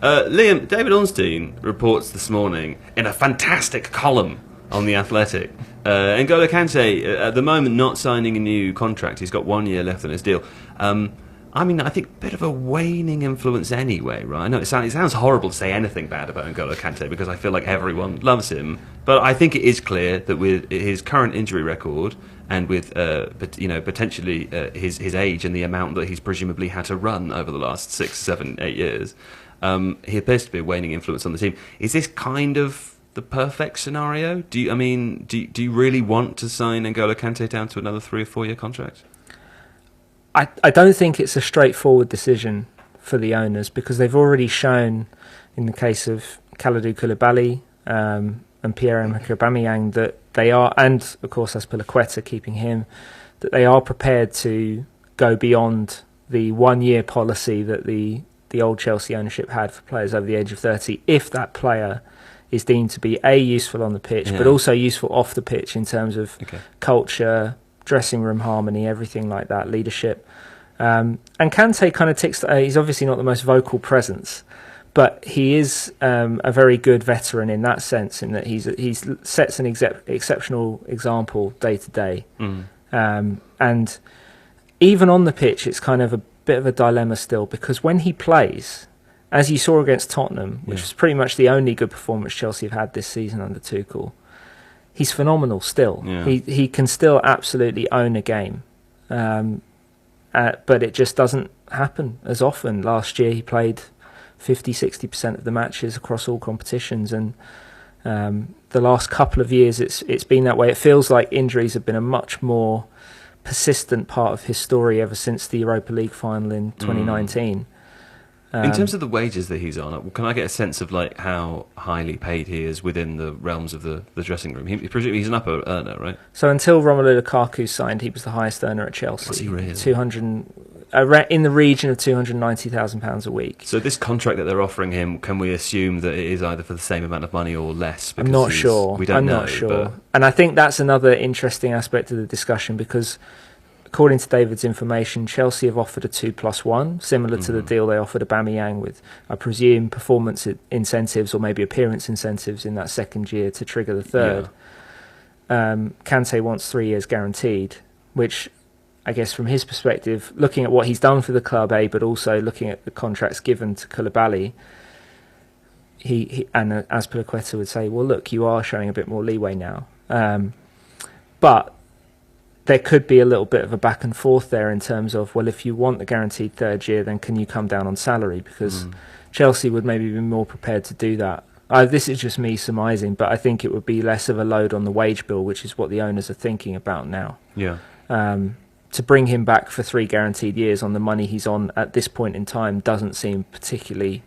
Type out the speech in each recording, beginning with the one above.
Liam, David Ornstein reports this morning in a fantastic column on The Athletic. N'Golo Kante, at the moment, not signing a new contract. He's got 1 year left on his deal. I mean, I think a bit of a waning influence anyway, right? I know it sounds horrible to say anything bad about N'Golo Kante because I feel like everyone loves him. But I think it is clear that with his current injury record and with potentially his age and the amount that he's presumably had to run over the last 6, 7, 8 years, he appears to be a waning influence on the team. Is this kind of the perfect scenario? Do you really want to sign N'Golo Kante down to another 3 or 4 year contract? I don't think it's a straightforward decision for the owners because they've already shown, in the case of Kalidou Koulibaly and Pierre-Emerick Aubameyang, that they are, and of course Azpilicueta, keeping him, that they are prepared to go beyond the 1 year policy that the old Chelsea ownership had for players over the age of 30 if that player is deemed to be useful on the pitch, but also useful off the pitch in terms of culture, dressing room harmony, everything like that, leadership. And Kante kind of ticks. He's obviously not the most vocal presence, but he is a very good veteran in that sense, in that he sets an exceptional example day to day. And even on the pitch, it's kind of a bit of a dilemma still, because when he plays, as you saw against Tottenham, which was pretty much the only good performance Chelsea have had this season under Tuchel, he's phenomenal still. Yeah. He can still absolutely own a game. But it just doesn't happen as often. Last year he played 50-60% of the matches across all competitions, and the last couple of years it's been that way. It feels like injuries have been a much more persistent part of his story ever since the Europa League final in 2019. In terms of the wages that he's on, can I get a sense of like how highly paid he is within the realms of the dressing room? Presumably he's an upper earner, right? So until Romelu Lukaku signed, he was the highest earner at Chelsea. Was he really? 200, in the region of £290,000 a week. So this contract that they're offering him, can we assume that it is either for the same amount of money or less? I'm not sure. We don't know. I'm not sure. And I think that's another interesting aspect of the discussion, because according to David's information, Chelsea have offered a 2+1, similar to the deal they offered Aubameyang, with, I presume, performance incentives or maybe appearance incentives in that second year to trigger the third. Kante wants 3 years guaranteed, which I guess from his perspective, looking at what he's done for the club, but also looking at the contracts given to Koulibaly, he and Azpilicueta would say, well, look, you are showing a bit more leeway now. But there could be a little bit of a back and forth there in terms of, well, if you want the guaranteed third year, then can you come down on salary? Because Chelsea would maybe be more prepared to do that. This is just me surmising, but I think it would be less of a load on the wage bill, which is what the owners are thinking about now. Yeah. To bring him back for 3 guaranteed years on the money he's on at this point in time doesn't seem particularly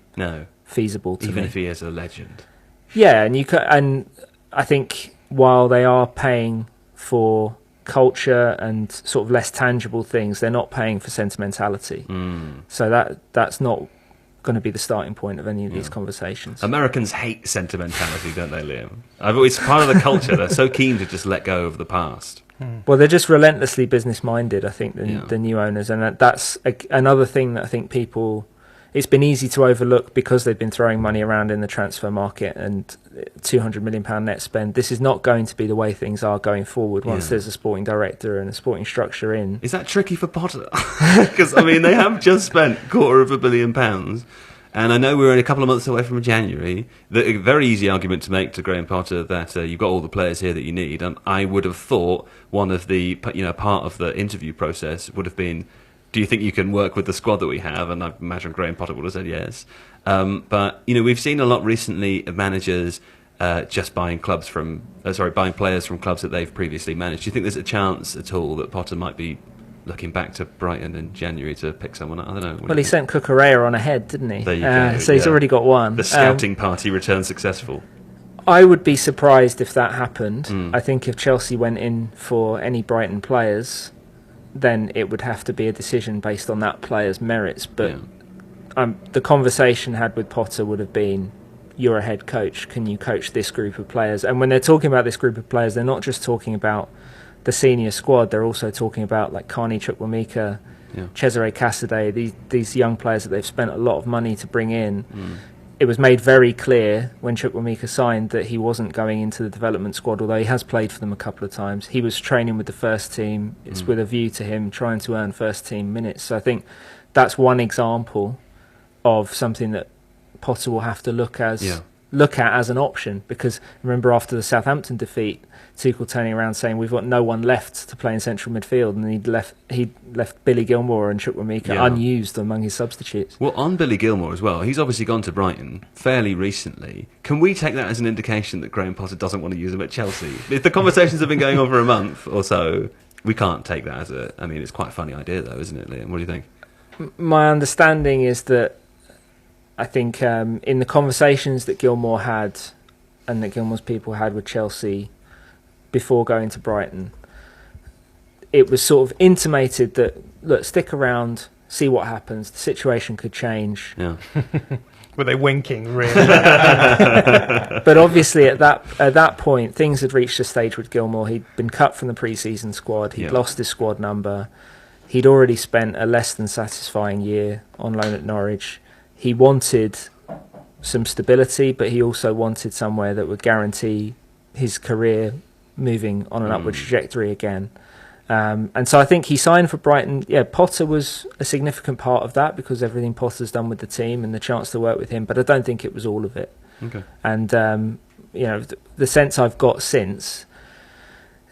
feasible to me. Even if he is a legend. Yeah, and I think while they are paying for culture and sort of less tangible things, they're not paying for sentimentality. So that's not going to be the starting point of any of these conversations. Americans hate sentimentality, don't they, Liam? It's part of the culture. They're so keen to just let go of the past. Well, they're just relentlessly business-minded, I think, the new owners. And that's another thing that I think people... It's been easy to overlook because they've been throwing money around in the transfer market and £200 million net spend. This is not going to be the way things are going forward once there's a sporting director and a sporting structure in. Is that tricky for Potter? Because, I mean, they have just spent £250 million. And I know we're only a couple of months away from January. A very easy argument to make to Graham Potter that you've got all the players here that you need. And I would have thought one of the, part of the interview process would have been, do you think you can work with the squad that we have? And I imagine Graham Potter would have said yes. But we've seen a lot recently of managers just buying players from clubs that they've previously managed. Do you think there's a chance at all that Potter might be looking back to Brighton in January to pick someone up? I don't know. Well, he sent Cucurella on ahead, didn't he? There you go. So he's already got one. The scouting party returned successful. I would be surprised if that happened. I think if Chelsea went in for any Brighton players, then it would have to be a decision based on that player's merits. But the conversation had with Potter would have been, you're a head coach, can you coach this group of players? And when they're talking about this group of players, they're not just talking about the senior squad, they're also talking about like Carney Chukwuemeka, Cesare Casadei, these young players that they've spent a lot of money to bring in. it was made very clear when Chukwuemeka signed that he wasn't going into the development squad, although he has played for them a couple of times. He was training with the first team. It's with a view to him trying to earn first team minutes. So I think that's one example of something that Potter will have to look at as an option, because remember after the Southampton defeat, Tuchel turning around saying we've got no one left to play in central midfield, and he'd left Billy Gilmour and Chukwuemeka unused among his substitutes. Well, on Billy Gilmour as well, he's obviously gone to Brighton fairly recently. Can we take that as an indication that Graham Potter doesn't want to use him at Chelsea? If the conversations have been going on for a month or so, we can't take that as it's quite a funny idea though, isn't it, Liam? What do you think? My understanding is that I think in the conversations that Gilmour had and that Gilmour's people had with Chelsea before going to Brighton, it was sort of intimated that, look, stick around, see what happens, the situation could change. Yeah. Were they winking, really? But obviously at that point, things had reached a stage with Gilmour. He'd been cut from the pre-season squad. He'd lost his squad number. He'd already spent a less than satisfying year on loan at Norwich. He wanted some stability, but he also wanted somewhere that would guarantee his career moving on an upward trajectory again. And so I think he signed for Brighton. Yeah, Potter was a significant part of that because everything Potter's done with the team and the chance to work with him, but I don't think it was all of it. Okay. And, the sense I've got since,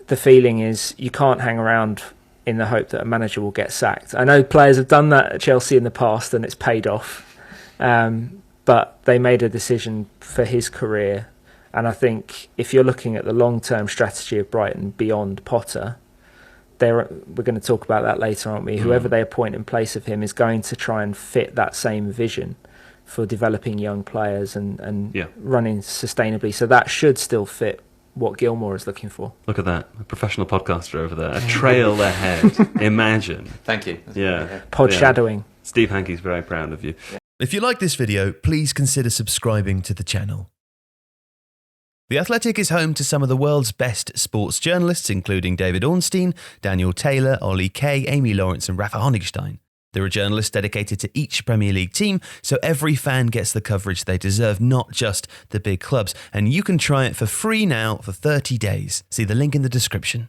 the feeling is you can't hang around in the hope that a manager will get sacked. I know players have done that at Chelsea in the past and it's paid off. But they made a decision for his career, and I think if you're looking at the long-term strategy of Brighton beyond Potter, we're going to talk about that later, aren't we? Whoever they appoint in place of him is going to try and fit that same vision for developing young players and running sustainably. So that should still fit what Gilmour is looking for. Look at that, a professional podcaster over there, a trail ahead. Imagine. Thank you. Pod shadowing. Steve Hankey's very proud of you. If you like this video, please consider subscribing to the channel. The Athletic is home to some of the world's best sports journalists, including David Ornstein, Daniel Taylor, Ollie Kay, Amy Lawrence and Rafa Honigstein. There are journalists dedicated to each Premier League team, so every fan gets the coverage they deserve, not just the big clubs. And you can try it for free now for 30 days. See the link in the description.